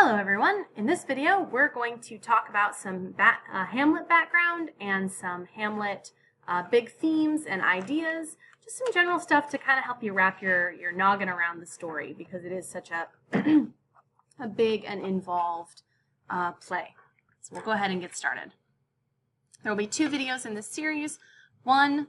Hello everyone! In this video we're going to talk about some Hamlet background and some Hamlet big themes and ideas, just some general stuff to kind of help you wrap your noggin around the story because it is such a, a big and involved play. So we'll go ahead and get started. There will be two videos in this series.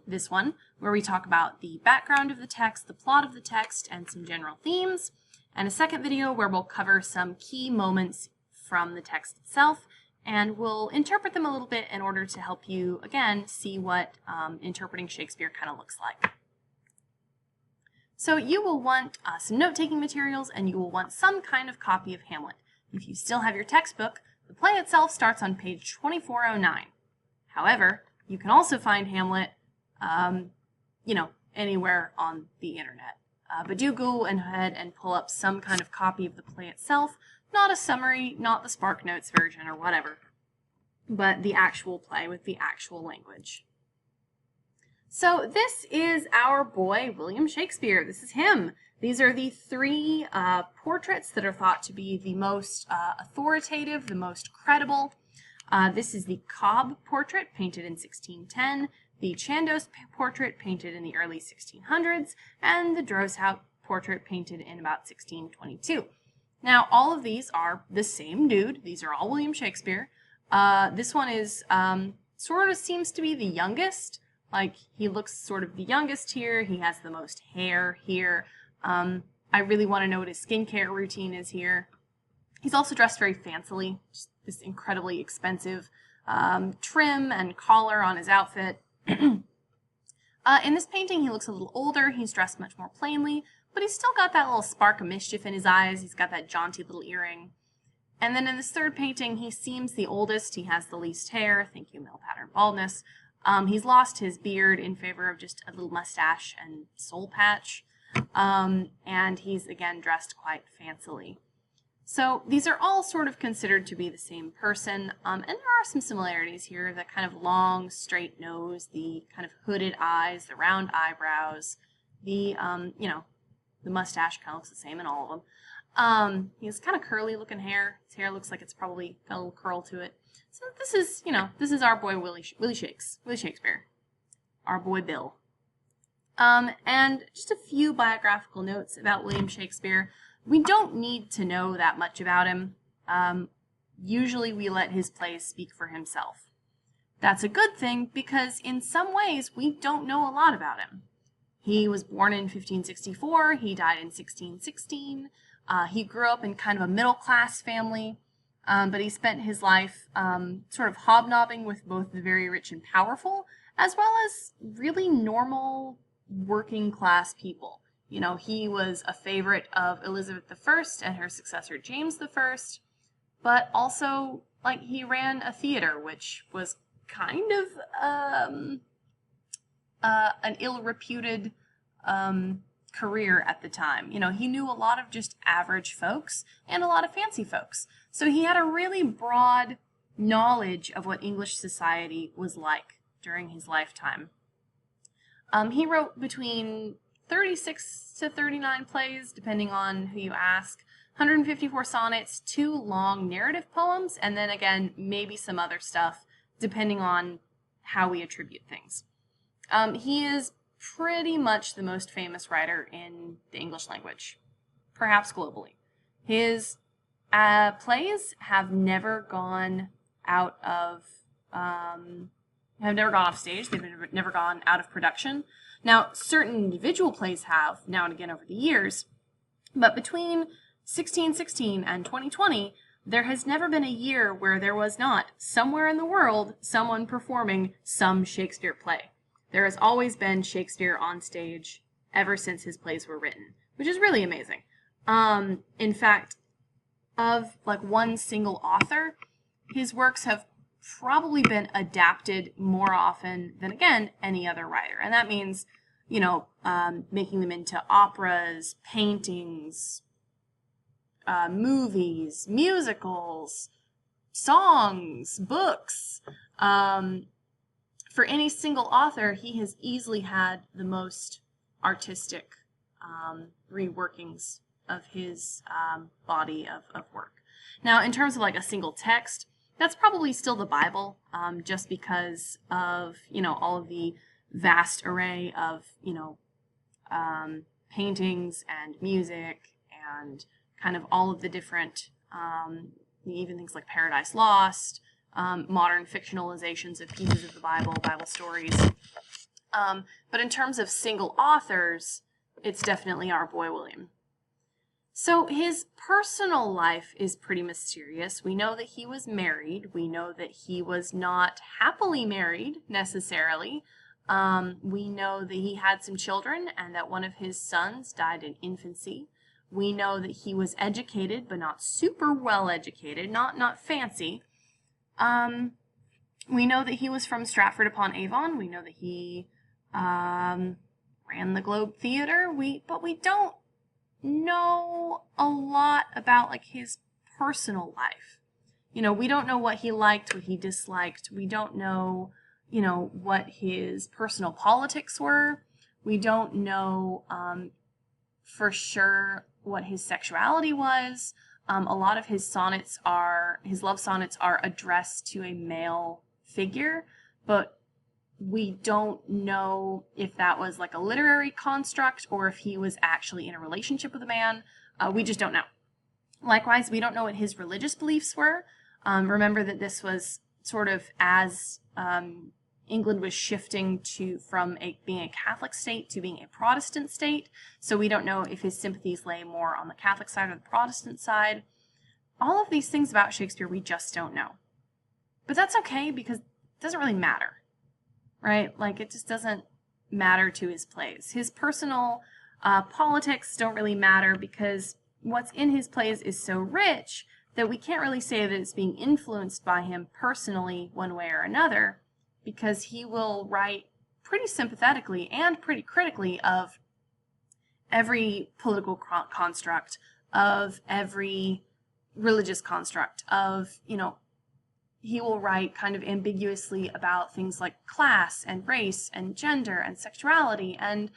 This one, where we talk about the background of the text, the plot of the text, and some general themes. And a second video where we'll cover some key moments from the text itself, and we'll interpret them a little bit in order to help you, again, see what interpreting Shakespeare kind of looks like. So you will want some note-taking materials, and you will want some kind of copy of Hamlet. If you still have your textbook, the play itself starts on page 2409. However, you can also find Hamlet, anywhere on the internet. But do go ahead and pull up some kind of copy of the play itself, not a summary, not the SparkNotes version or whatever, but the actual play with the actual language. So this is our boy, William Shakespeare. This is him. These are the three portraits that are thought to be the most authoritative, the most credible. This is the Cobb portrait, painted in 1610. The Chandos portrait, painted in the early 1600s, and the Droeshout portrait, painted in about 1622. Now, all of these are the same dude. These are all William Shakespeare. This one is sort of seems to be the youngest. Like, he looks sort of the youngest here. He has the most hair here. I really want to know what his skincare routine is here. He's also dressed very fancily, just this incredibly expensive trim and collar on his outfit. In this painting, he looks a little older. He's dressed much more plainly, but he's still got that little spark of mischief in his eyes. He's got that jaunty little earring. And then in this third painting, he seems the oldest. He has the least hair. Thank you, male pattern baldness. He's lost his beard in favor of just a little mustache and soul patch. And he's, again, dressed quite fancily. So these are all sort of considered to be the same person, and there are some similarities here. The kind of long, straight nose, the kind of hooded eyes, the round eyebrows, the mustache kind of looks the same in all of them. He has kind of curly looking hair. His hair looks like it's probably got a little curl to it. So this is our boy Willie Shakespeare, our boy Bill. And just a few biographical notes about William Shakespeare. We don't need to know that much about him. Usually we let his plays speak for himself. That's a good thing because in some ways we don't know a lot about him. He was born in 1564, he died in 1616. He grew up in kind of a middle-class family, but he spent his life sort of hobnobbing with both the very rich and powerful, as well as really normal working-class people. You know, he was a favorite of Elizabeth I and her successor James I, but also, like, he ran a theater, which was kind of an ill-reputed career at the time. You know, he knew a lot of just average folks and a lot of fancy folks. So he had a really broad knowledge of what English society was like during his lifetime. He wrote between 36 to 39 plays, depending on who you ask, 154 sonnets, 2 long narrative poems, and then again, maybe some other stuff, depending on how we attribute things. He is pretty much the most famous writer in the English language, perhaps globally. His plays have never gone out of, have never gone off stage, they've never gone out of production. Now, certain individual plays have, now and again over the years, but between 1616 and 2020, there has never been a year where there was not, somewhere in the world, someone performing some Shakespeare play. There has always been Shakespeare on stage ever since his plays were written, which is really amazing. In fact, of like one single author, his works have probably been adapted more often than, again, any other writer. And that means, making them into operas, paintings, movies, musicals, songs, books. For any single author, he has easily had the most artistic reworkings of his body of work. Now, in terms of like a single text, that's probably still the Bible, just because of, all of the vast array of, paintings and music and kind of all of the different, even things like Paradise Lost, modern fictionalizations of pieces of the Bible stories. But in terms of single authors, it's definitely our boy William. So his personal life is pretty mysterious. We know that he was married. We know that he was not happily married, necessarily. We know that he had some children and that one of his sons died in infancy. We know that he was educated, but not super well educated, not fancy. We know that he was from Stratford-upon-Avon. We know that he ran the Globe Theater. But we don't know a lot about like his personal life. We don't know what he liked, what he disliked. We don't know, what his personal politics were. We don't know for sure what his sexuality was. A lot of his love sonnets are addressed to a male figure, but we don't know if that was like a literary construct or if he was actually in a relationship with a man. We just don't know. Likewise, we don't know what his religious beliefs were. Remember that this was sort of as England was shifting from being a Catholic state to being a Protestant state. So we don't know if his sympathies lay more on the Catholic side or the Protestant side. All of these things about Shakespeare we just don't know. But that's okay because it doesn't really matter. Right? Like, it just doesn't matter to his plays. His personal politics don't really matter because what's in his plays is so rich that we can't really say that it's being influenced by him personally one way or another, because he will write pretty sympathetically and pretty critically of every political construct, of every religious construct, of, he will write kind of ambiguously about things like class and race and gender and sexuality. And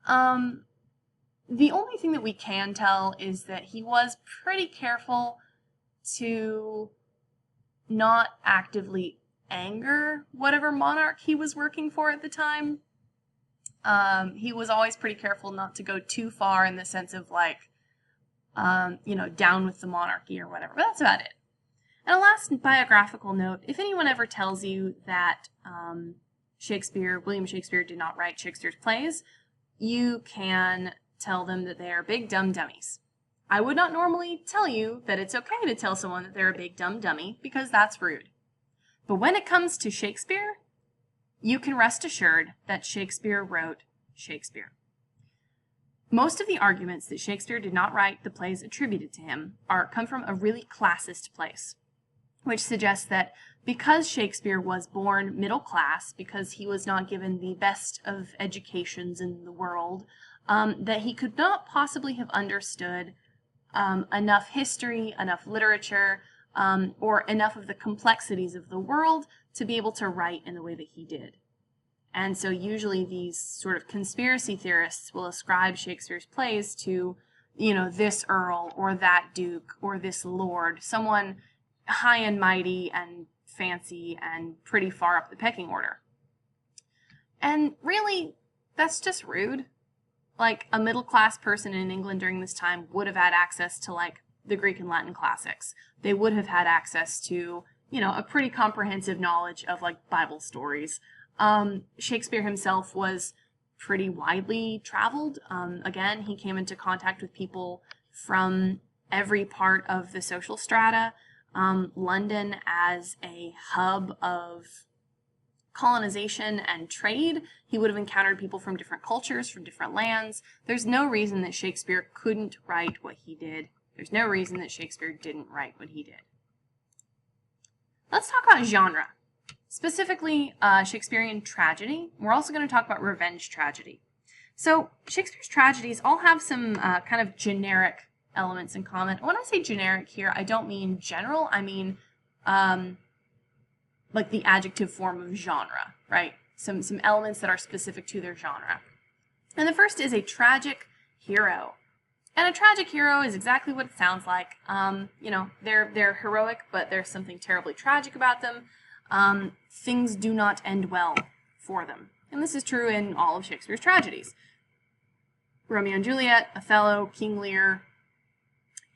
the only thing that we can tell is that he was pretty careful to not actively anger whatever monarch he was working for at the time. He was always pretty careful not to go too far in the sense of like, down with the monarchy or whatever. But that's about it. And a last biographical note, if anyone ever tells you that William Shakespeare did not write Shakespeare's plays, you can tell them that they are big dumb dummies. I would not normally tell you that it's okay to tell someone that they're a big dumb dummy, because that's rude. But when it comes to Shakespeare, you can rest assured that Shakespeare wrote Shakespeare. Most of the arguments that Shakespeare did not write the plays attributed to him come from a really classist place, which suggests that because Shakespeare was born middle class, because he was not given the best of educations in the world, that he could not possibly have understood enough history, enough literature, or enough of the complexities of the world to be able to write in the way that he did. And so usually these sort of conspiracy theorists will ascribe Shakespeare's plays to, this earl or that duke or this lord, someone high and mighty and fancy and pretty far up the pecking order. And really, that's just rude. Like, a middle-class person in England during this time would have had access to, like, the Greek and Latin classics. They would have had access to, a pretty comprehensive knowledge of, like, Bible stories. Shakespeare himself was pretty widely traveled. Again, he came into contact with people from every part of the social strata. London as a hub of colonization and trade, he would have encountered people from different cultures, from different lands. There's no reason that Shakespeare couldn't write what he did. There's no reason that Shakespeare didn't write what he did. Let's talk about genre. Specifically, Shakespearean tragedy. We're also going to talk about revenge tragedy. So, Shakespeare's tragedies all have some kind of generic elements in common. When I say generic here, I don't mean general. I mean, like the adjective form of genre, right? Some elements that are specific to their genre. And the first is a tragic hero. And a tragic hero is exactly what it sounds like. You know, they're heroic, but there's something terribly tragic about them. Things do not end well for them. And this is true in all of Shakespeare's tragedies. Romeo and Juliet, Othello, King Lear,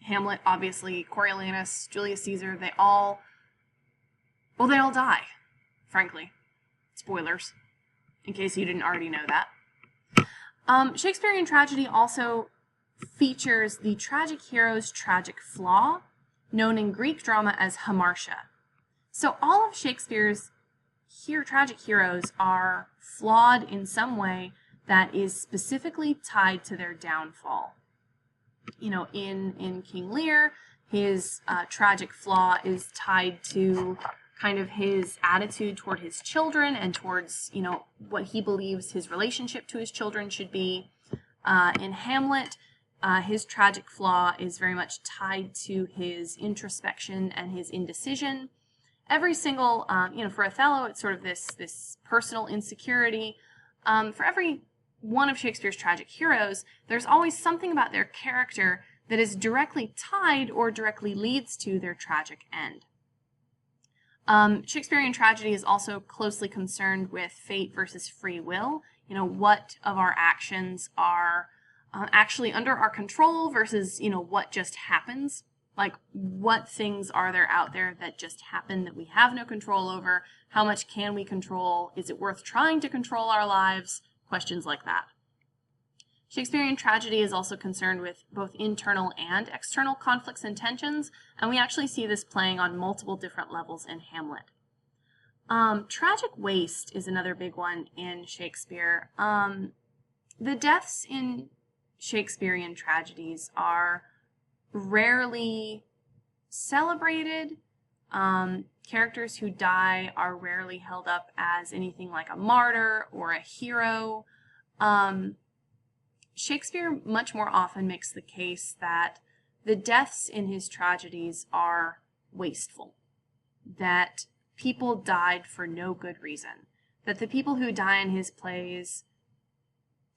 Hamlet, obviously, Coriolanus, Julius Caesar, they all die, frankly. Spoilers, in case you didn't already know that. Shakespearean tragedy also features the tragic hero's tragic flaw, known in Greek drama as hamartia. So all of Shakespeare's tragic heroes are flawed in some way that is specifically tied to their downfall. You know, in King Lear, his tragic flaw is tied to kind of his attitude toward his children and towards, you know, what he believes his relationship to his children should be. In Hamlet, his tragic flaw is very much tied to his introspection and his indecision. Every single, you know, for Othello, it's sort of this personal insecurity. For every one of Shakespeare's tragic heroes, there's always something about their character that is directly tied or directly leads to their tragic end. Shakespearean tragedy is also closely concerned with fate versus free will. You know, what of our actions are actually under our control versus, you know, what just happens. Like, what things are there out there that just happen that we have no control over? How much can we control? Is it worth trying to control our lives? Questions like that. Shakespearean tragedy is also concerned with both internal and external conflicts and tensions, and we actually see this playing on multiple different levels in Hamlet. Tragic waste is another big one in Shakespeare. The deaths in Shakespearean tragedies are rarely celebrated. Characters who die are rarely held up as anything like a martyr or a hero. Shakespeare much more often makes the case that the deaths in his tragedies are wasteful, that people died for no good reason, that the people who die in his plays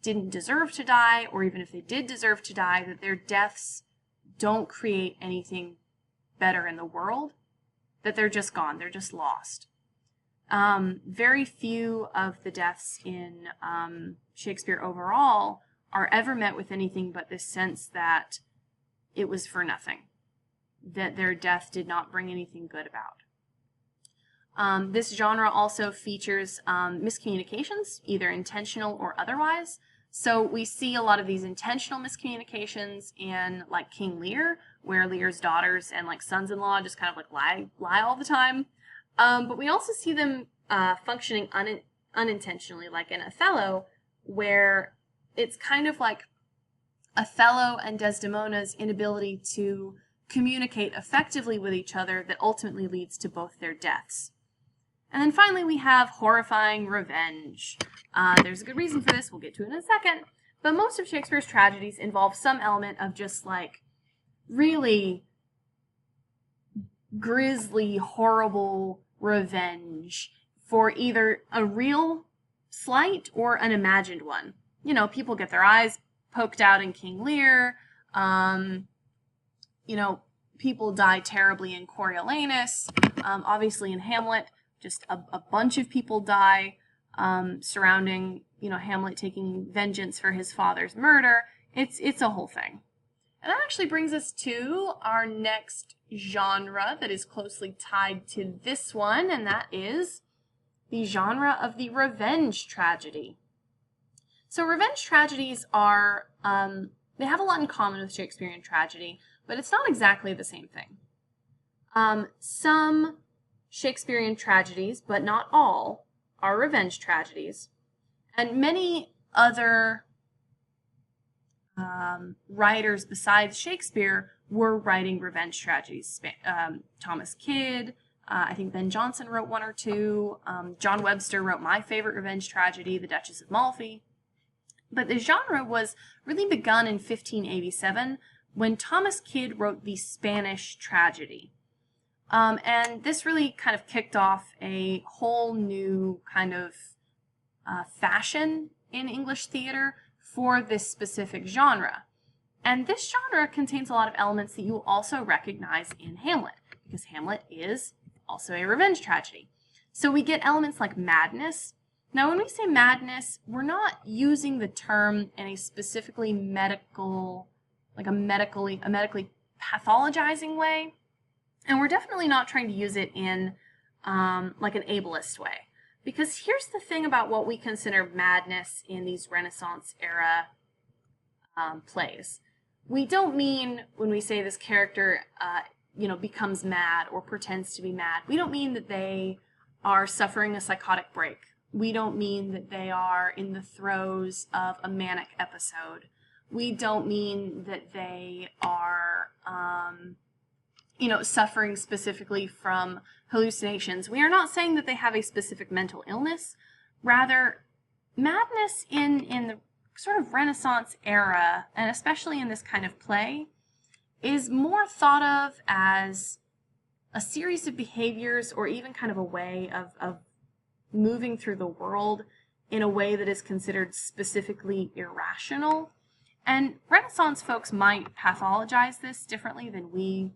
didn't deserve to die, or even if they did deserve to die, that their deaths don't create anything better in the world, that they're just gone, they're just lost. Very few of the deaths in Shakespeare overall are ever met with anything but this sense that it was for nothing, that their death did not bring anything good about. This genre also features miscommunications, either intentional or otherwise. So we see a lot of these intentional miscommunications in like King Lear, where Lear's daughters and like sons-in-law just kind of like lie all the time. But we also see them functioning unintentionally, like in Othello, where it's kind of like Othello and Desdemona's inability to communicate effectively with each other that ultimately leads to both their deaths. And then finally we have horrifying revenge. There's a good reason for this, we'll get to it in a second, but most of Shakespeare's tragedies involve some element of just like really grisly, horrible revenge for either a real slight or an imagined one. You know, people get their eyes poked out in King Lear. You know, people die terribly in Coriolanus. Obviously in Hamlet, just a bunch of people die surrounding, you know, Hamlet taking vengeance for his father's murder. It's a whole thing. And that actually brings us to our next genre that is closely tied to this one, and that is the genre of the revenge tragedy. So revenge tragedies are, they have a lot in common with Shakespearean tragedy, but it's not exactly the same thing. Some Shakespearean tragedies, but not all, are revenge tragedies. And many other writers besides Shakespeare were writing revenge tragedies. Thomas Kidd, I think Ben Jonson wrote one or two. John Webster wrote my favorite revenge tragedy, The Duchess of Malfi. But the genre was really begun in 1587 when Thomas Kidd wrote the Spanish tragedy. And this really kind of kicked off a whole new kind of fashion in English theater for this specific genre. And this genre contains a lot of elements that you will also recognize in Hamlet, because Hamlet is also a revenge tragedy. So we get elements like madness. Now, when we say madness, we're not using the term in a specifically medical, like a medically pathologizing way, and we're definitely not trying to use it in like an ableist way. Because here's the thing about what we consider madness in these Renaissance era plays. We don't mean when we say this character, becomes mad or pretends to be mad. We don't mean that they are suffering a psychotic break. We don't mean that they are in the throes of a manic episode. We don't mean that they are, suffering specifically from hallucinations. We are not saying that they have a specific mental illness. Rather, madness in the sort of Renaissance era, and especially in this kind of play, is more thought of as a series of behaviors or even kind of a way of moving through the world in a way that is considered specifically irrational. And Renaissance folks might pathologize this differently than we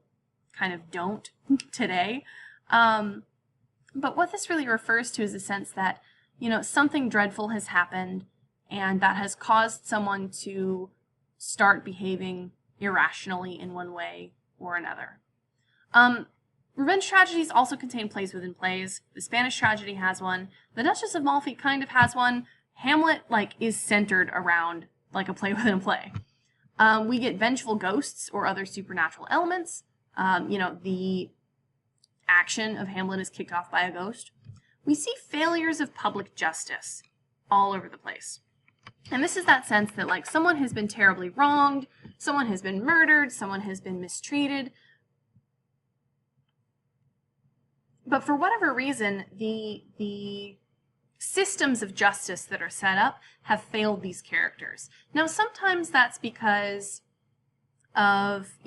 kind of don't today. But what this really refers to is a sense that, something dreadful has happened and that has caused someone to start behaving irrationally in one way or another. Revenge tragedies also contain plays within plays. The Spanish tragedy has one. The Duchess of Malfi kind of has one. Hamlet, is centered around, a play within a play. We get vengeful ghosts or other supernatural elements. The action of Hamlet is kicked off by a ghost. We see failures of public justice all over the place. And this is that sense that, someone has been terribly wronged, someone has been murdered, someone has been mistreated. But for whatever reason, the systems of justice that are set up have failed these characters. Now, sometimes that's because of,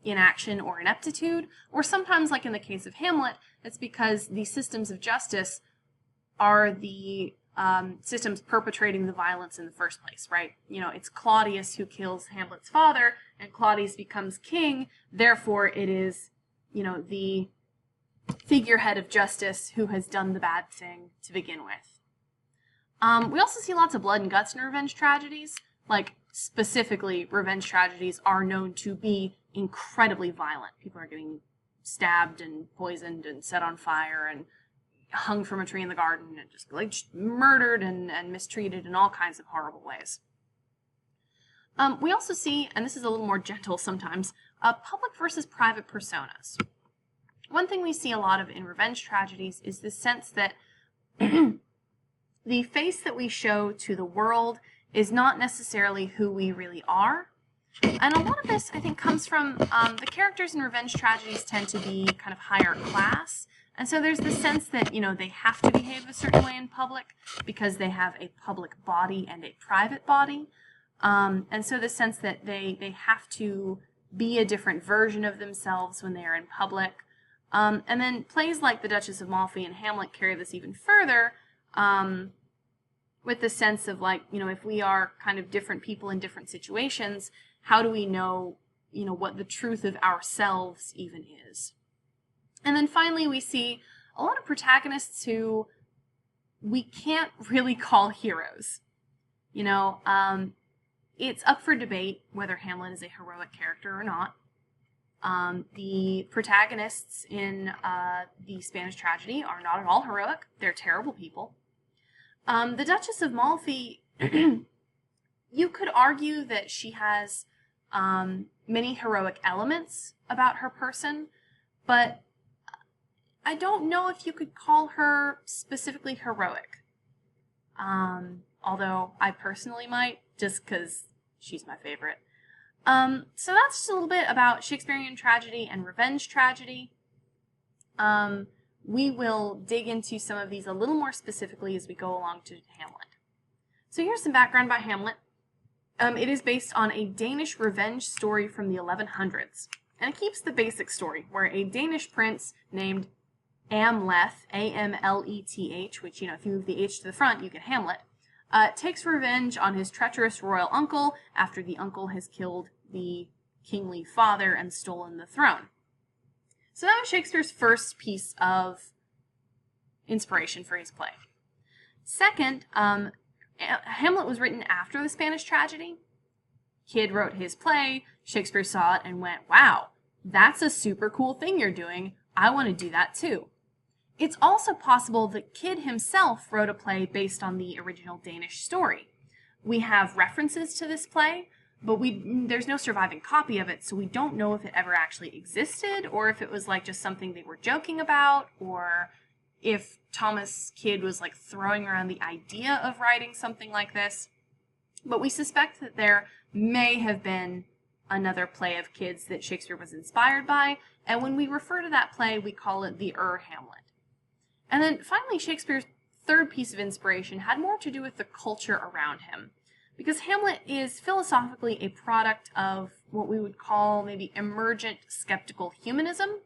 inaction or ineptitude, or sometimes, like in the case of Hamlet, it's because the systems of justice are the systems perpetrating the violence in the first place, right? It's Claudius who kills Hamlet's father, and Claudius becomes king, therefore it is, the figurehead of justice who has done the bad thing to begin with. We also see lots of blood and guts in revenge tragedies. Specifically, revenge tragedies are known to be incredibly violent. People are getting stabbed and poisoned and set on fire and hung from a tree in the garden and just murdered and mistreated in all kinds of horrible ways. We also see, and this is a little more gentle sometimes, public versus private personas. One thing we see a lot of in revenge tragedies is this sense that the face that we show to the world is not necessarily who we really are. And a lot of this, I think, comes from the characters in revenge tragedies tend to be kind of higher class. And so there's the sense that, they have to behave a certain way in public because they have a public body and a private body. And so the sense that they have to be a different version of themselves when they are in public. And then plays like The Duchess of Malfi and Hamlet carry this even further, with the sense of if we are kind of different people in different situations, how do we know, what the truth of ourselves even is? And then finally, we see a lot of protagonists who we can't really call heroes. It's up for debate whether Hamlet is a heroic character or not. The protagonists in the Spanish tragedy are not at all heroic. They're terrible people. The Duchess of Malfi, you could argue that she has many heroic elements about her person, but I don't know if you could call her specifically heroic. Although I personally might, just because she's my favorite. So that's just a little bit about Shakespearean tragedy and revenge tragedy. We will dig into some of these a little more specifically as we go along to Hamlet. So here's some background about Hamlet. It is based on a Danish revenge story from the 1100s. And it keeps the basic story, where a Danish prince named Amleth, A-M-L-E-T-H, which, if you move the H to the front, you get Hamlet, takes revenge on his treacherous royal uncle after the uncle has killed the kingly father and stolen the throne. So that was Shakespeare's first piece of inspiration for his play. Second, Hamlet was written after the Spanish tragedy. Kyd wrote his play, Shakespeare saw it and went, wow, that's a super cool thing you're doing. I want to do that too. It's also possible that Kyd himself wrote a play based on the original Danish story. We have references to this play, but there's no surviving copy of it, so we don't know if it ever actually existed, or if it was like just something they were joking about, or if Thomas Kyd was like throwing around the idea of writing something like this. But we suspect that there may have been another play of Kyd's that Shakespeare was inspired by, and when we refer to that play, we call it the Hamlet. And then finally, Shakespeare's third piece of inspiration had more to do with the culture around him, because Hamlet is philosophically a product of what we would call maybe emergent skeptical humanism.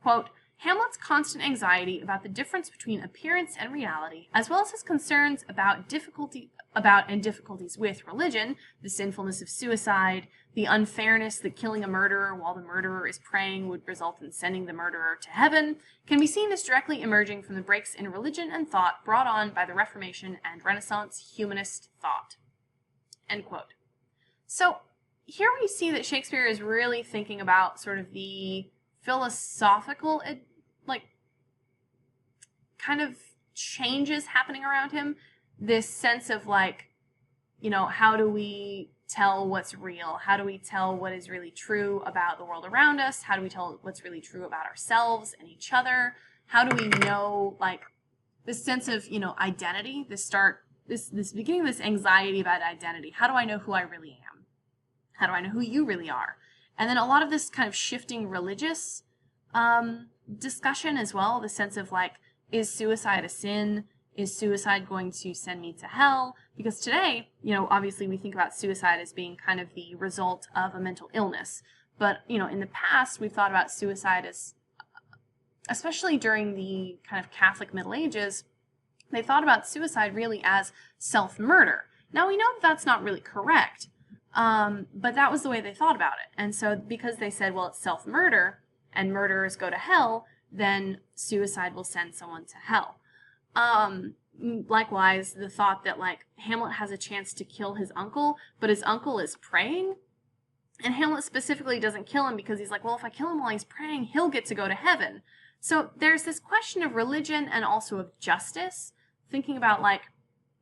Quote, Hamlet's constant anxiety about the difference between appearance and reality, as well as his concerns about difficulties with religion, the sinfulness of suicide, the unfairness that killing a murderer while the murderer is praying would result in sending the murderer to heaven, can be seen as directly emerging from the breaks in religion and thought brought on by the Reformation and Renaissance humanist thought. End quote. So here we see that Shakespeare is really thinking about sort of the philosophical, kind of changes happening around him. This sense of how do we tell what's real? How do we tell what is really true about the world around us? How do we tell what's really true about ourselves and each other? How do we know, this sense of, identity, this beginning of this anxiety about identity. How do I know who I really am? How do I know who you really are? And then a lot of this kind of shifting religious discussion as well, the sense of is suicide a sin? Is suicide going to send me to hell? Because today, obviously we think about suicide as being kind of the result of a mental illness. But, in the past, we've thought about suicide as, especially during the kind of Catholic Middle Ages, they thought about suicide really as self-murder. Now we know that that's not really correct, but that was the way they thought about it. And so because they said, well, it's self-murder and murderers go to hell, then suicide will send someone to hell. Likewise, the thought that Hamlet has a chance to kill his uncle, but his uncle is praying, and Hamlet specifically doesn't kill him because he's like, well, if I kill him while he's praying, he'll get to go to heaven. So there's this question of religion and also of justice, thinking about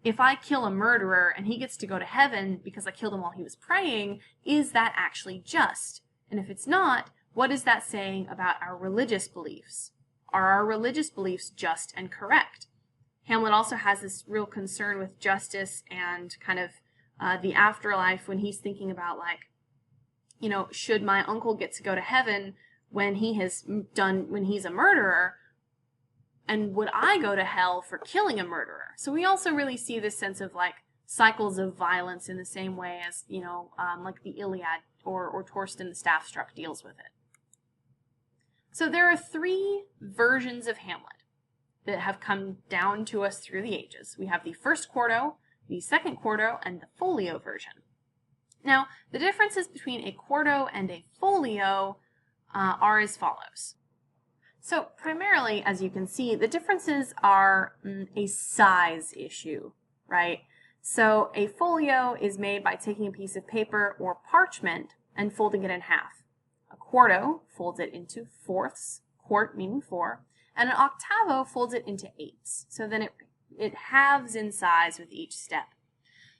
if I kill a murderer and he gets to go to heaven because I killed him while he was praying, is that actually just? And if it's not, what is that saying about our religious beliefs? Are our religious beliefs just and correct? Hamlet also has this real concern with justice and kind of the afterlife when he's thinking about should my uncle get to go to heaven when he's a murderer, and would I go to hell for killing a murderer? So we also really see this sense of cycles of violence in the same way as the Iliad or Torsten the Staff-Struck deals with it. So there are three versions of Hamlet that have come down to us through the ages. We have the first quarto, the second quarto, and the folio version. Now, the differences between a quarto and a folio are as follows. So primarily, as you can see, the differences are a size issue, right? So a folio is made by taking a piece of paper or parchment and folding it in half. A quarto folds it into fourths, quart meaning four, and an octavo folds it into eighths. So then it halves in size with each step.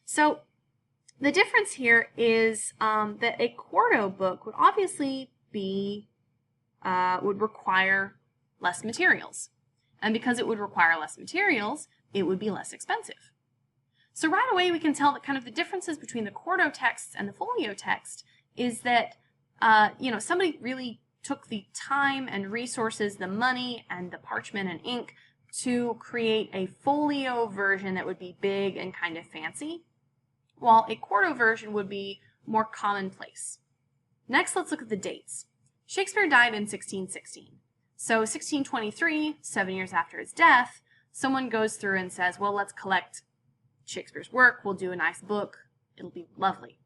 So the difference here is that a quarto book would obviously would require less materials. And because it would require less materials, it would be less expensive. So right away we can tell that kind of the differences between the quarto texts and the folio text is that somebody really took the time and resources, the money and the parchment and ink to create a folio version that would be big and kind of fancy, while a quarto version would be more commonplace. Next, let's look at the dates. Shakespeare died in 1616. So 1623, 7 years after his death, someone goes through and says, well, let's collect Shakespeare's work. We'll do a nice book. It'll be lovely.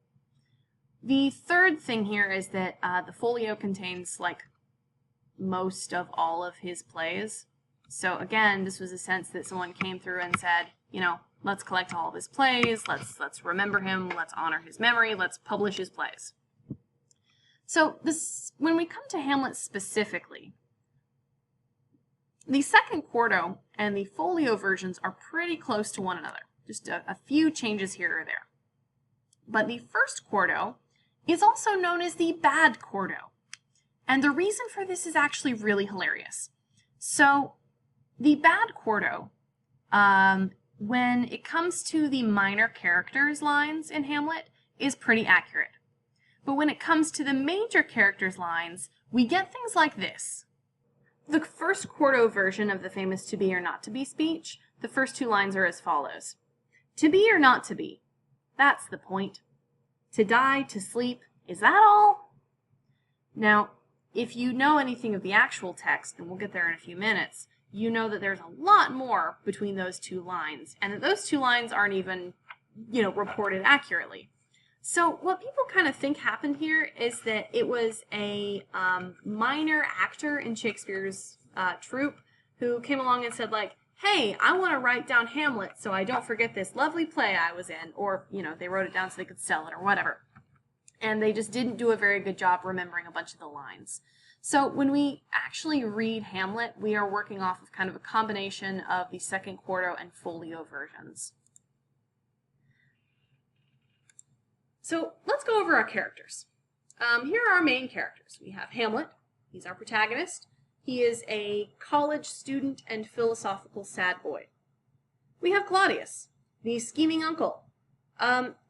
The third thing here is that the folio contains like most of all of his plays. So again, this was a sense that someone came through and said, you know, let's collect all of his plays, let's remember him, let's honor his memory, let's publish his plays. So this, when we come to Hamlet specifically, the second quarto and the folio versions are pretty close to one another. Just a few changes here or there. But the first quarto is also known as the bad quarto. And the reason for this is actually really hilarious. So the bad quarto, when it comes to the minor characters lines in Hamlet, is pretty accurate. But when it comes to the major characters lines, we get things like this. The first quarto version of the famous to be or not to be speech, the first two lines are as follows. To be or not to be? That's the point. To die, to sleep, is that all? Now, if you know anything of the actual text, and we'll get there in a few minutes, you know that there's a lot more between those two lines, and that those two lines aren't even, reported accurately. So what people kind of think happened here is that it was a minor actor in Shakespeare's troupe who came along and said, like, hey, I want to write down Hamlet so I don't forget this lovely play I was in, or, they wrote it down so they could sell it or whatever. And they just didn't do a very good job remembering a bunch of the lines. So when we actually read Hamlet, we are working off of kind of a combination of the second quarto and folio versions. So let's go over our characters. Here are our main characters. We have Hamlet. He's our protagonist. He is a college student and philosophical sad boy. We have Claudius, the scheming uncle.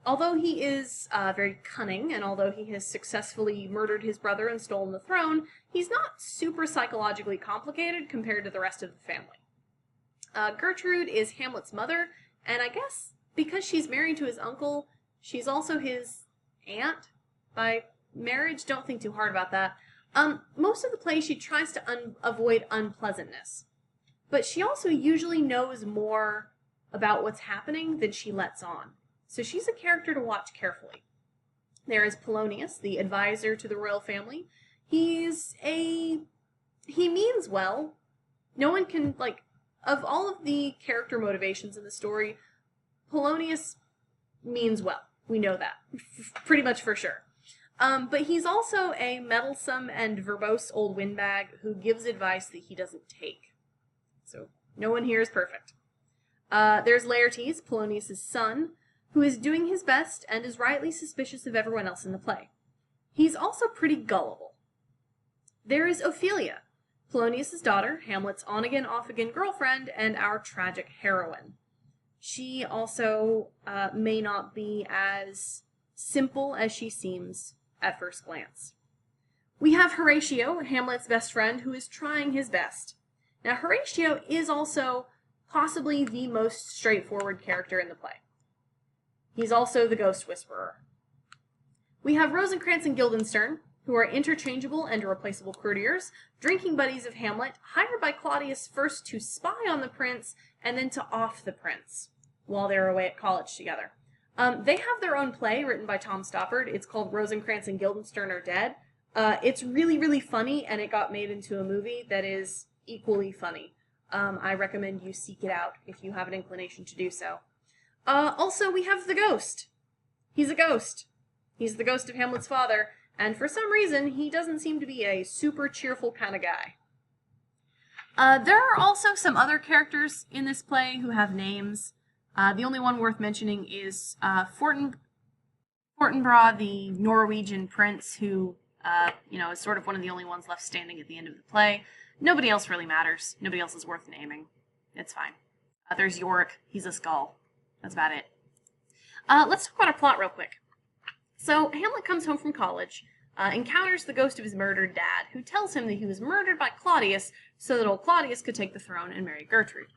Although he is very cunning, and although he has successfully murdered his brother and stolen the throne, he's not super psychologically complicated compared to the rest of the family. Gertrude is Hamlet's mother, and I guess because she's married to his uncle, she's also his aunt by marriage. Don't think too hard about that. Most of the play she tries to avoid unpleasantness, but she also usually knows more about what's happening than she lets on. So she's a character to watch carefully. There is Polonius, the advisor to the royal family. He means well. No one can, of all of the character motivations in the story, Polonius means well. We know that, pretty much for sure. But he's also a meddlesome and verbose old windbag who gives advice that he doesn't take. So no one here is perfect. There's Laertes, Polonius' son, who is doing his best and is rightly suspicious of everyone else in the play. He's also pretty gullible. There is Ophelia, Polonius' daughter, Hamlet's on-again, off-again girlfriend, and our tragic heroine. She also may not be as simple as she seems at first glance. We have Horatio, Hamlet's best friend, who is trying his best. Now, Horatio is also possibly the most straightforward character in the play. He's also the ghost whisperer. We have Rosencrantz and Guildenstern, who are interchangeable and irreplaceable courtiers, drinking buddies of Hamlet, hired by Claudius first to spy on the prince and then to off the prince while they're away at college together. They have their own play written by Tom Stoppard. It's called Rosencrantz and Guildenstern Are Dead. It's really, really funny, and it got made into a movie that is equally funny. I recommend you seek it out if you have an inclination to do so. Also, we have the ghost. He's a ghost. He's the ghost of Hamlet's father, and for some reason, he doesn't seem to be a super cheerful kind of guy. There are also some other characters in this play who have names. The only one worth mentioning is Fortinbras, the Norwegian prince who, is sort of one of the only ones left standing at the end of the play. Nobody else really matters. Nobody else is worth naming. It's fine. There's Yorick. He's a skull. That's about it. Let's talk about our plot real quick. So, Hamlet comes home from college, encounters the ghost of his murdered dad, who tells him that he was murdered by Claudius so that old Claudius could take the throne and marry Gertrude.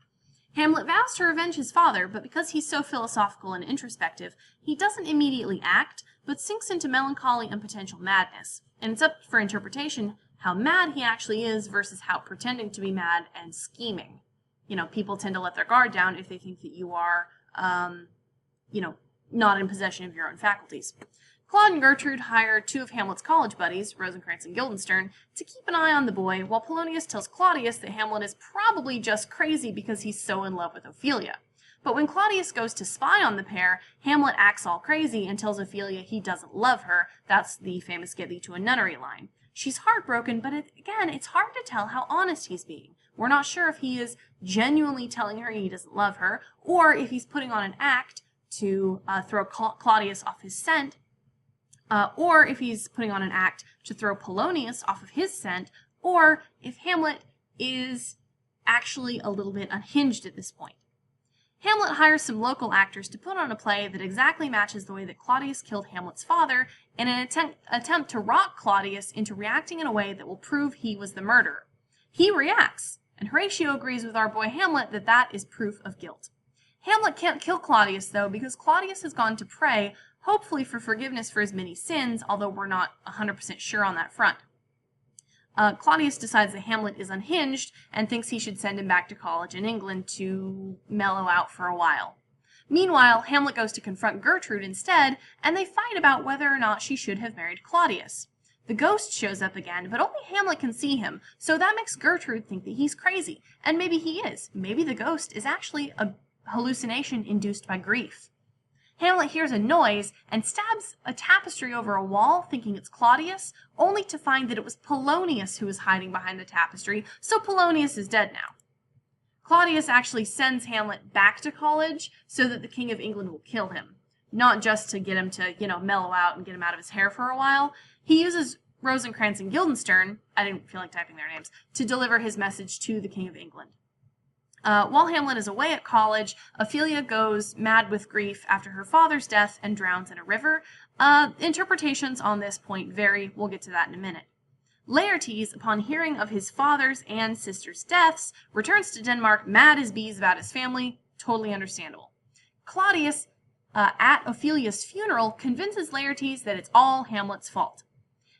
Hamlet vows to revenge his father, but because he's so philosophical and introspective, he doesn't immediately act, but sinks into melancholy and potential madness. And it's up for interpretation how mad he actually is versus how pretending to be mad and scheming. People tend to let their guard down if they think that you are not in possession of your own faculties. Claude and Gertrude hire two of Hamlet's college buddies, Rosencrantz and Guildenstern, to keep an eye on the boy, while Polonius tells Claudius that Hamlet is probably just crazy because he's so in love with Ophelia. But when Claudius goes to spy on the pair, Hamlet acts all crazy and tells Ophelia he doesn't love her. That's the famous "get thee to a nunnery" line. She's heartbroken, but it's hard to tell how honest he's being. We're not sure if he is genuinely telling her he doesn't love her, or if he's putting on an act to throw Claudius off his scent, or if he's putting on an act to throw Polonius off of his scent, or if Hamlet is actually a little bit unhinged at this point. Hamlet hires some local actors to put on a play that exactly matches the way that Claudius killed Hamlet's father in an attempt to rock Claudius into reacting in a way that will prove he was the murderer. He reacts, and Horatio agrees with our boy Hamlet that that is proof of guilt. Hamlet can't kill Claudius, though, because Claudius has gone to pray, hopefully for forgiveness for his many sins, although we're not 100% sure on that front. Claudius decides that Hamlet is unhinged and thinks he should send him back to college in England to mellow out for a while. Meanwhile, Hamlet goes to confront Gertrude instead, and they fight about whether or not she should have married Claudius. The ghost shows up again, but only Hamlet can see him, so that makes Gertrude think that he's crazy. And maybe he is. Maybe the ghost is actually a hallucination induced by grief. Hamlet hears a noise and stabs a tapestry over a wall, thinking it's Claudius, only to find that it was Polonius who was hiding behind the tapestry, so Polonius is dead now. Claudius actually sends Hamlet back to college so that the King of England will kill him. Not just to get him to, mellow out and get him out of his hair for a while. He uses Rosencrantz and Guildenstern, I didn't feel like typing their names, to deliver his message to the King of England. While Hamlet is away at college, Ophelia goes mad with grief after her father's death and drowns in a river. Interpretations on this point vary. We'll get to that in a minute. Laertes, upon hearing of his father's and sister's deaths, returns to Denmark mad as bees about his family. Totally understandable. Claudius, at Ophelia's funeral, convinces Laertes that it's all Hamlet's fault.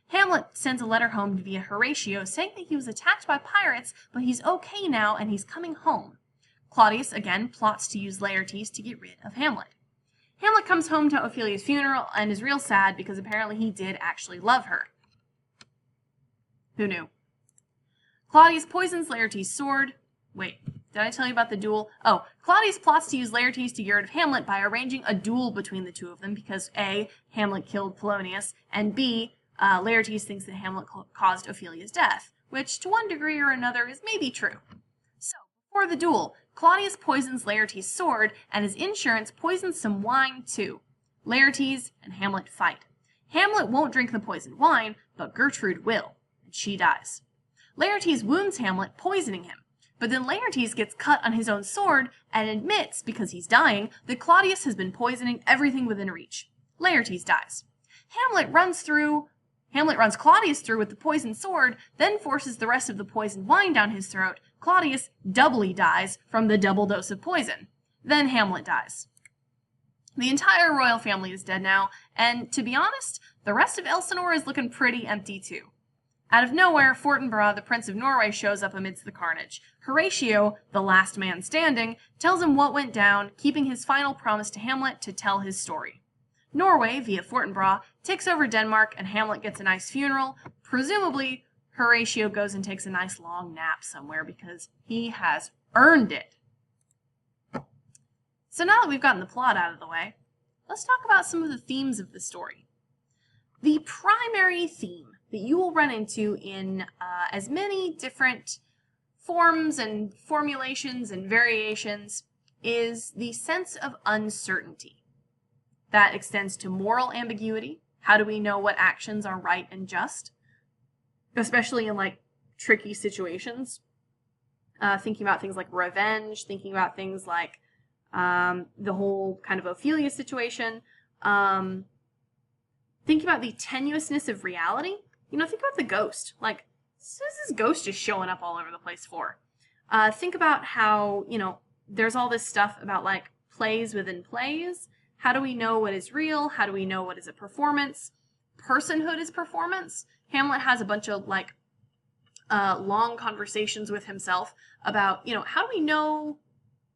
Hamlet sends a letter home via Horatio saying that he was attacked by pirates, but he's okay now and he's coming home. Claudius again plots to use Laertes to get rid of Hamlet. Hamlet comes home to Ophelia's funeral and is real sad because apparently he did actually love her. Who knew? Claudius poisons Laertes' sword. Wait, did I tell you about the duel? Oh, Claudius plots to use Laertes to get rid of Hamlet by arranging a duel between the two of them because A, Hamlet killed Polonius, and B, Laertes thinks that Hamlet caused Ophelia's death, which to one degree or another is maybe true. So, before the duel, Claudius poisons Laertes' sword, and his insurance poisons some wine too. Laertes and Hamlet fight. Hamlet won't drink the poisoned wine, but Gertrude will, and she dies. Laertes wounds Hamlet, poisoning him, but then Laertes gets cut on his own sword and admits, because he's dying, that Claudius has been poisoning everything within reach. Laertes dies. Hamlet runs Claudius through with the poisoned sword, then forces the rest of the poisoned wine down his throat. Claudius doubly dies from the double dose of poison. Then Hamlet dies. The entire royal family is dead now, and to be honest, the rest of Elsinore is looking pretty empty too. Out of nowhere, Fortinbras, the Prince of Norway, shows up amidst the carnage. Horatio, the last man standing, tells him what went down, keeping his final promise to Hamlet to tell his story. Norway, via Fortinbras, takes over Denmark and Hamlet gets a nice funeral. Presumably, Horatio goes and takes a nice long nap somewhere because he has earned it. So now that we've gotten the plot out of the way, let's talk about some of the themes of the story. The primary theme that you will run into in as many different forms and formulations and variations is the sense of uncertainty. That extends to moral ambiguity. How do we know what actions are right and just? Especially in tricky situations. Thinking about things like revenge, thinking about things like the whole kind of Ophelia situation. Think about the tenuousness of reality. Think about the ghost. What is this ghost just showing up all over the place for? Think about how, there's all this stuff about plays within plays. How do we know what is real? How do we know what is a performance? Personhood is performance. Hamlet has a bunch of long conversations with himself about, how do we know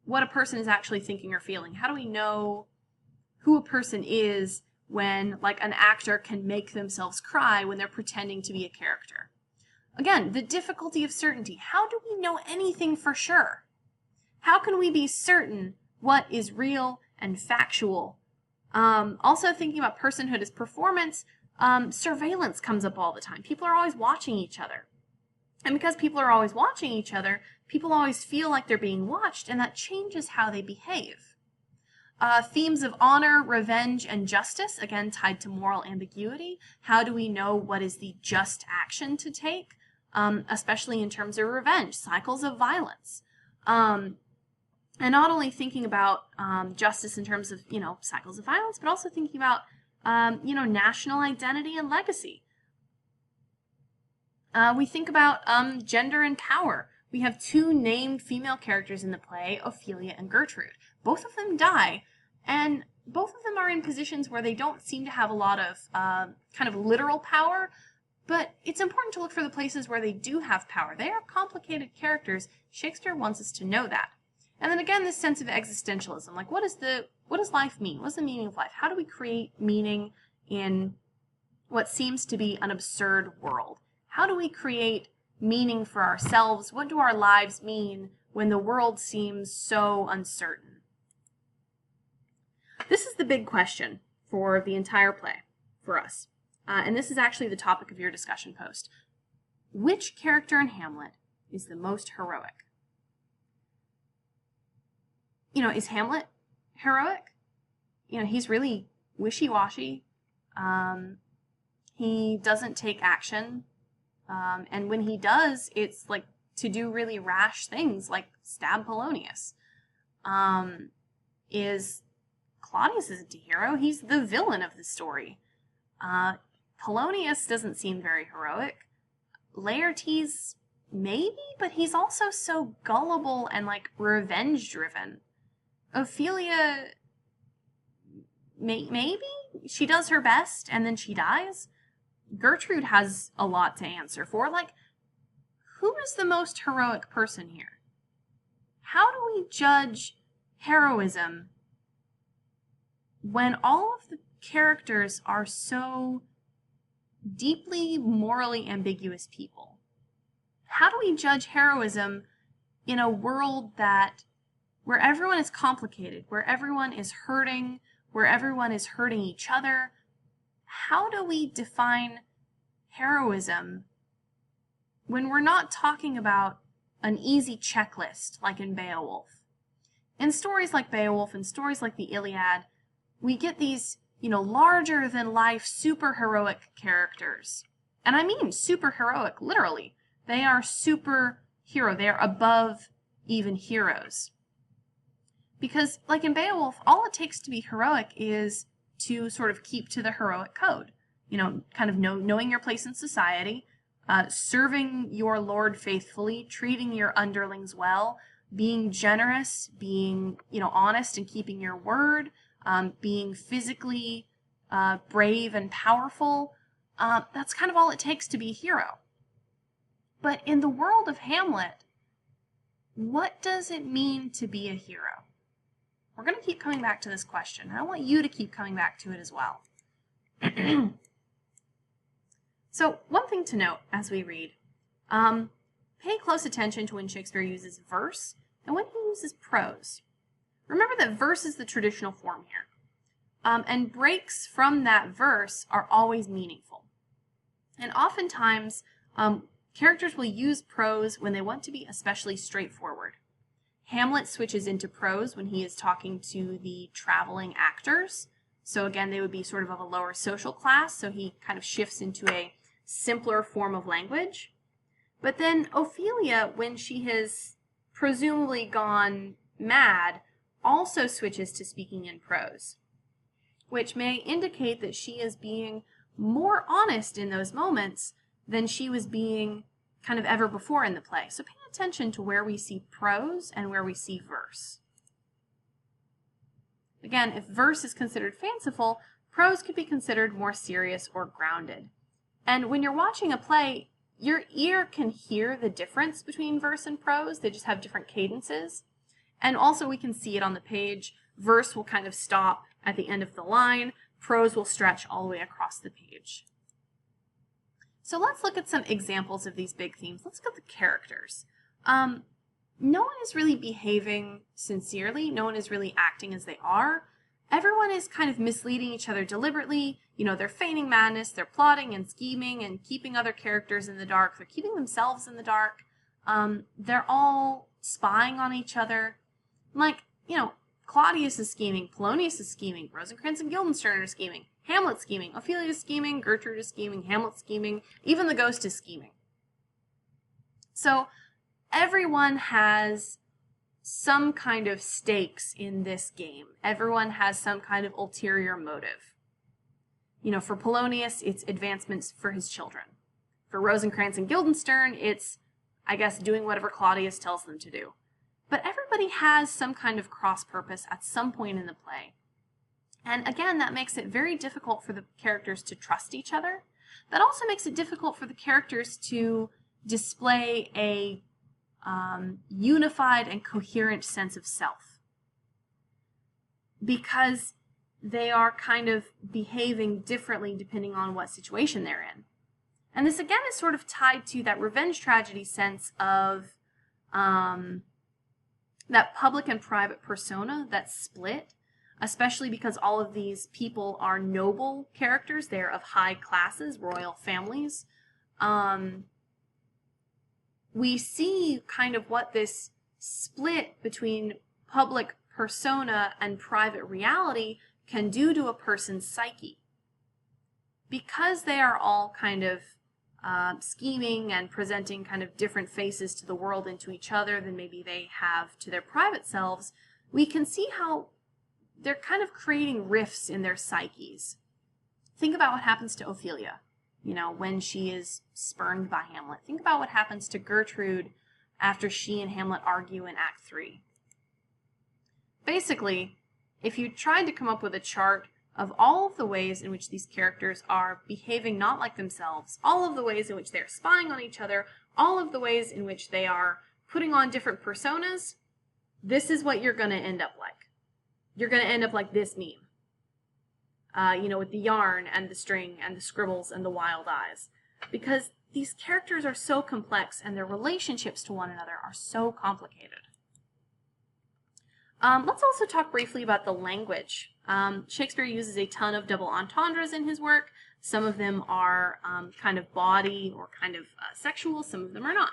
what a person is actually thinking or feeling? How do we know who a person is when, like, an actor can make themselves cry when they're pretending to be a character. Again, the difficulty of certainty. How do we know anything for sure? How can we be certain what is real and factual? Also thinking about personhood as performance, surveillance comes up all the time. People are always watching each other. And because people are always watching each other, people always feel like they're being watched, and that changes how they behave. Themes of honor, revenge, and justice, again tied to moral ambiguity. How do we know what is the just action to take, especially in terms of revenge, cycles of violence? And not only thinking about justice in terms of, cycles of violence, but also thinking about, national identity and legacy. We think about gender and power. We have two named female characters in the play, Ophelia and Gertrude. Both of them die, and both of them are in positions where they don't seem to have a lot of kind of literal power, but it's important to look for the places where they do have power. They are complicated characters. Shakespeare wants us to know that. And then again, this sense of existentialism, like what does life mean? What's the meaning of life? How do we create meaning in what seems to be an absurd world? How do we create meaning for ourselves? What do our lives mean when the world seems so uncertain? This is the big question for the entire play for us. And this is actually the topic of your discussion post. Which character in Hamlet is the most heroic? Is Hamlet heroic? He's really wishy-washy. He doesn't take action. And when he does, it's like to do really rash things like stab Polonius. Claudius isn't a hero. He's the villain of the story. Polonius doesn't seem very heroic. Laertes, maybe, but he's also so gullible and like revenge-driven. Ophelia, maybe? She does her best and then she dies. Gertrude has a lot to answer for. Like, who is the most heroic person here? How do we judge heroism when all of the characters are so deeply morally ambiguous people? How do we judge heroism in a world where everyone is complicated, where everyone is hurting, where everyone is hurting each other? How do we define heroism when we're not talking about an easy checklist like in Beowulf? In stories like Beowulf and stories like the Iliad, we get these, larger than life superheroic characters. And I mean superheroic, literally. They are superhero. They are above even heroes. Because, like in Beowulf, all it takes to be heroic is to sort of keep to the heroic code. Kind of knowing your place in society, serving your lord faithfully, treating your underlings well, being generous, being, honest and keeping your word, being physically brave and powerful. That's kind of all it takes to be a hero. But in the world of Hamlet, what does it mean to be a hero? We're going to keep coming back to this question, and I want you to keep coming back to it as well. So, one thing to note as we read, pay close attention to when Shakespeare uses verse and when he uses prose. Remember that verse is the traditional form here, and breaks from that verse are always meaningful. And oftentimes, characters will use prose when they want to be especially straightforward. Hamlet switches into prose when he is talking to the traveling actors. So again, they would be sort of a lower social class, so he kind of shifts into a simpler form of language. But then Ophelia, when she has presumably gone mad, also switches to speaking in prose, which may indicate that she is being more honest in those moments than she was being kind of ever before in the play. So pay attention to where we see prose and where we see verse. Again, if verse is considered fanciful, prose could be considered more serious or grounded. And when you're watching a play, your ear can hear the difference between verse and prose. They just have different cadences. And also we can see it on the page. Verse will kind of stop at the end of the line. Prose will stretch all the way across the page. So let's look at some examples of these big themes. Let's look at the characters. No one is really behaving sincerely. No one is really acting as they are. Everyone is kind of misleading each other deliberately. You know, they're feigning madness, they're plotting and scheming and keeping other characters in the dark. They're keeping themselves in the dark. They're all spying on each other. Like, you know, Claudius is scheming, Polonius is scheming, Rosencrantz and Guildenstern are scheming, Hamlet's scheming, Ophelia is scheming, Gertrude is scheming, Hamlet's scheming, even the ghost is scheming. So everyone has some kind of stakes in this game. Everyone has some kind of ulterior motive. You know, for Polonius, it's advancements for his children. For Rosencrantz and Guildenstern, it's, I guess, doing whatever Claudius tells them to do. But everybody has some kind of cross-purpose at some point in the play. And again, that makes it very difficult for the characters to trust each other. That also makes it difficult for the characters to display a unified and coherent sense of self. Because they are kind of behaving differently depending on what situation they're in. And this again is sort of tied to that revenge tragedy sense of that public and private persona that's split, especially because all of these people are noble characters. They're of high classes, royal families. We see kind of what this split between public persona and private reality can do to a person's psyche. Because they are all kind of scheming and presenting kind of different faces to the world and to each other than maybe they have to their private selves, we can see how they're kind of creating rifts in their psyches. Think about what happens to Ophelia, you know, when she is spurned by Hamlet. Think about what happens to Gertrude after she and Hamlet argue in Act 3. Basically, if you tried to come up with a chart of all of the ways in which these characters are behaving not like themselves, all of the ways in which they're spying on each other, all of the ways in which they are putting on different personas, this is what you're going to end up like. You're going to end up like this meme. You know, with the yarn and the string and the scribbles and the wild eyes. Because these characters are so complex and their relationships to one another are so complicated. Let's also talk briefly about the language. Shakespeare uses a ton of double entendres in his work. Some of them are kind of bawdy or kind of sexual, some of them are not.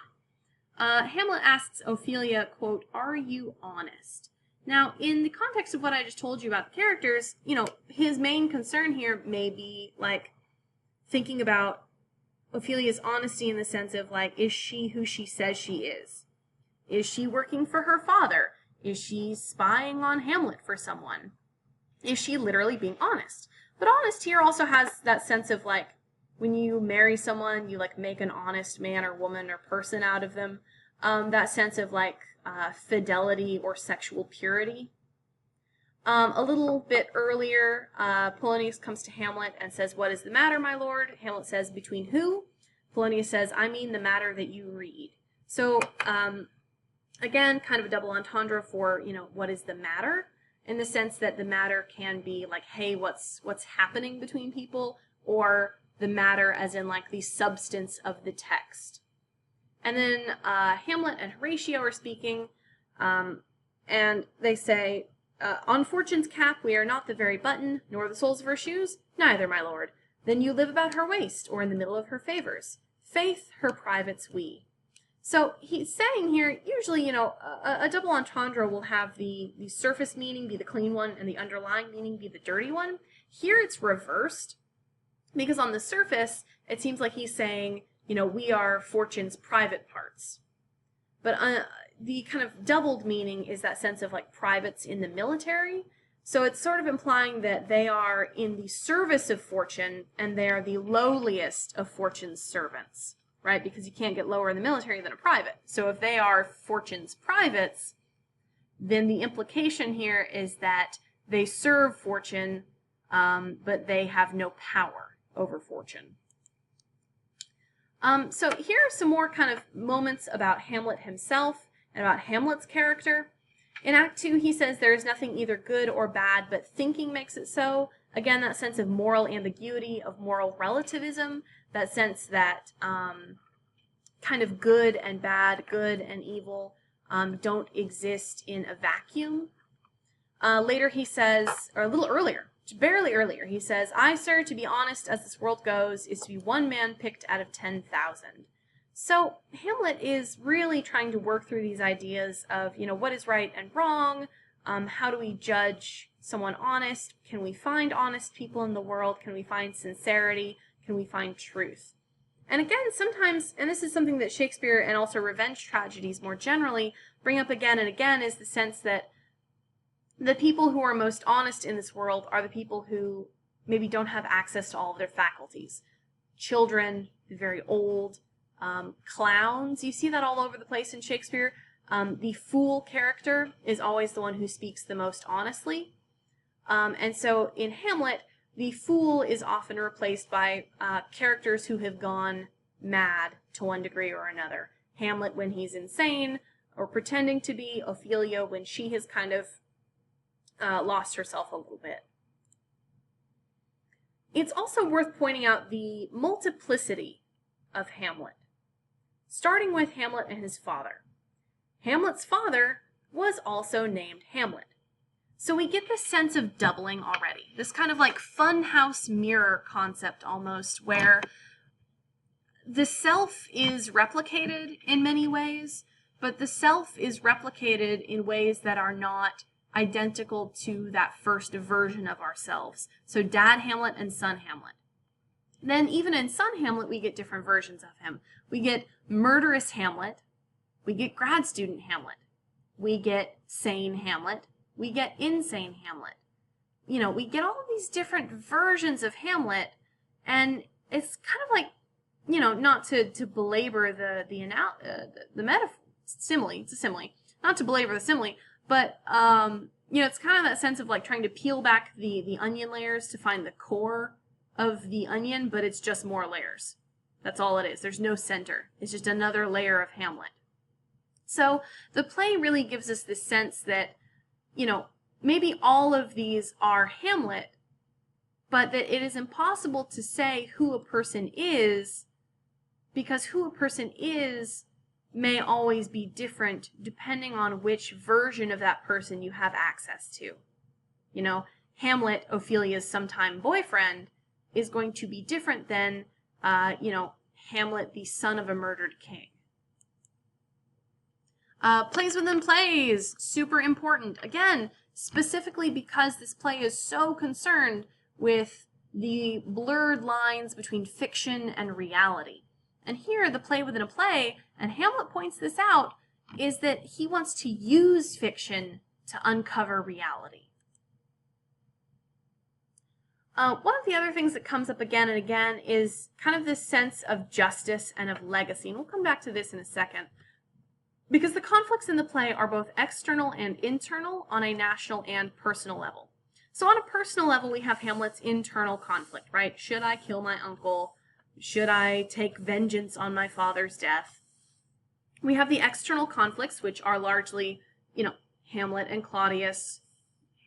Hamlet asks Ophelia, quote, "Are you honest?" Now, in the context of what I just told you about the characters, you know, his main concern here may be, like, thinking about Ophelia's honesty in the sense of, like, is she who she says she is? Is she working for her father? Is she spying on Hamlet for someone? Is she literally being honest? But honest here also has that sense of, like, when you marry someone, you, like, make an honest man or woman or person out of them. That sense of, like, fidelity or sexual purity. A little bit earlier, Polonius comes to Hamlet and says, "What is the matter, my lord?" Hamlet says, "Between who?" Polonius says, "I mean the matter that you read." So, again, kind of a double entendre for, you know, what is the matter? In the sense that the matter can be like, hey, what's happening between people, or the matter as in, like, the substance of the text. And then Hamlet and Horatio are speaking, and they say, "On Fortune's cap we are not the very button, nor the soles of her shoes, neither, my lord. Then you live about her waist, or in the middle of her favors. Faith, her privates we." So he's saying here, usually, you know, a double entendre will have the surface meaning be the clean one and the underlying meaning be the dirty one. Here it's reversed, because on the surface, it seems like he's saying, you know, we are Fortune's private parts. But the kind of doubled meaning is that sense of, like, privates in the military. So it's sort of implying that they are in the service of Fortune, and they are the lowliest of Fortune's servants, right? Because you can't get lower in the military than a private. So if they are Fortune's privates, then the implication here is that they serve Fortune, but they have no power over Fortune. So here are some more kind of moments about Hamlet himself and about Hamlet's character. In Act 2, he says there is nothing either good or bad, but thinking makes it so. Again, that sense of moral ambiguity, of moral relativism, that sense that kind of good and bad, good and evil don't exist in a vacuum. Later he says, or a little earlier, barely earlier, he says, I, sir, to be honest as this world goes, is to be one man picked out of 10,000. So Hamlet is really trying to work through these ideas of, what is right and wrong? How do we judge someone honest? Can we find honest people in the world? Can we find sincerity? Can we find truth? And again, sometimes, and this is something that Shakespeare and also revenge tragedies more generally bring up again and again, is the sense that the people who are most honest in this world are the people who maybe don't have access to all of their faculties. Children, the very old, clowns. You see that all over the place in Shakespeare. The fool character is always the one who speaks the most honestly. And so in Hamlet, the fool is often replaced by characters who have gone mad to one degree or another. Hamlet when he's insane or pretending to be, Ophelia when she has kind of lost herself a little bit. It's also worth pointing out the multiplicity of Hamlet, starting with Hamlet and his father. Hamlet's father was also named Hamlet. So we get this sense of doubling already, this kind of like funhouse mirror concept almost, where the self is replicated in many ways, but the self is replicated in ways that are not identical to that first version of ourselves. So Dad Hamlet and Son Hamlet. Then even in Son Hamlet, we get different versions of him. We get murderous Hamlet. We get grad student Hamlet. We get sane Hamlet. We get insane Hamlet. We get all of these different versions of Hamlet, and it's kind of like, not to belabor the metaphor, simile, it's a simile, not to belabor the simile, but, it's kind of that sense of like trying to peel back the onion layers to find the core of the onion, but it's just more layers. That's all it is. There's no center. It's just another layer of Hamlet. So the play really gives us this sense that, maybe all of these are Hamlet, but that it is impossible to say who a person is, because who a person is may always be different depending on which version of that person you have access to. Hamlet, Ophelia's sometime boyfriend, is going to be different than, Hamlet, the son of a murdered king. Plays within plays, super important. Again, specifically because this play is so concerned with the blurred lines between fiction and reality. And here, the play within a play, and Hamlet points this out, is that he wants to use fiction to uncover reality. One of the other things that comes up again and again is kind of this sense of justice and of legacy. And we'll come back to this in a second. Because the conflicts in the play are both external and internal on a national and personal level. So on a personal level, we have Hamlet's internal conflict, right? Should I kill my uncle? Should I take vengeance on my father's death? We have the external conflicts, which are largely, Hamlet and Claudius,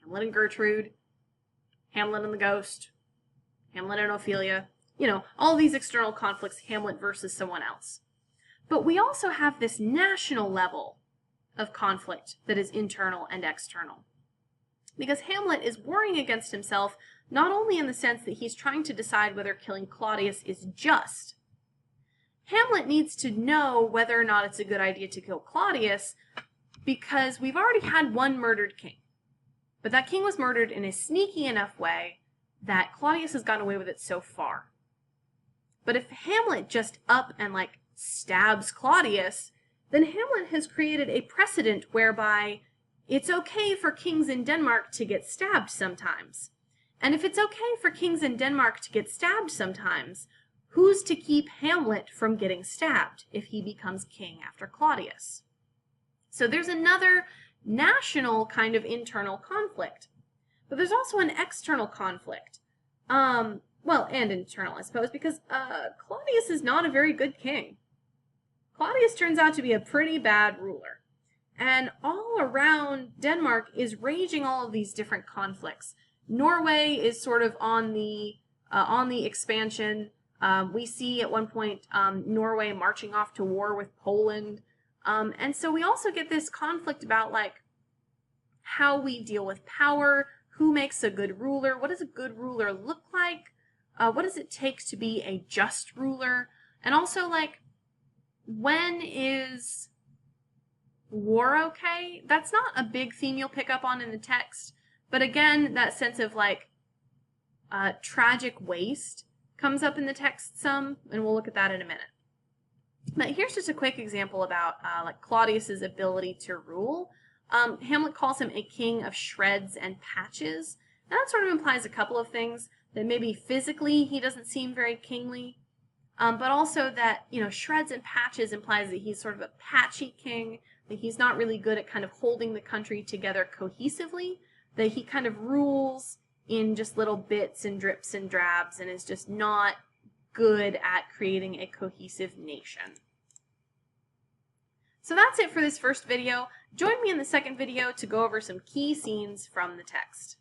Hamlet and Gertrude, Hamlet and the ghost, Hamlet and Ophelia, all these external conflicts, Hamlet versus someone else. But we also have this national level of conflict that is internal and external. Because Hamlet is warring against himself, not only in the sense that he's trying to decide whether killing Claudius is just. Hamlet needs to know whether or not it's a good idea to kill Claudius, because we've already had one murdered king. But that king was murdered in a sneaky enough way that Claudius has gotten away with it so far. But if Hamlet just up and stabs Claudius, then Hamlet has created a precedent whereby it's okay for kings in Denmark to get stabbed sometimes. And if it's okay for kings in Denmark to get stabbed sometimes, who's to keep Hamlet from getting stabbed if he becomes king after Claudius? So there's another national kind of internal conflict. But there's also an external conflict. And internal, I suppose, because Claudius is not a very good king. Claudius turns out to be a pretty bad ruler. And all around Denmark is raging all of these different conflicts. Norway is sort of on the expansion. We see at one point Norway marching off to war with Poland. And so we also get this conflict about like how we deal with power, who makes a good ruler, what does a good ruler look like, what does it take to be a just ruler, and also like when is war okay? That's not a big theme you'll pick up on in the text, but again, that sense of like tragic waste comes up in the text some, and we'll look at that in a minute. But here's just a quick example about like Claudius's ability to rule. Hamlet calls him a king of shreds and patches, and that sort of implies a couple of things, that maybe physically he doesn't seem very kingly, but also that, you know, shreds and patches implies that he's sort of a patchy king, that he's not really good at kind of holding the country together cohesively, that he kind of rules in just little bits and drips and drabs and is just not good at creating a cohesive nation. So that's it for this first video. Join me in the second video to go over some key scenes from the text.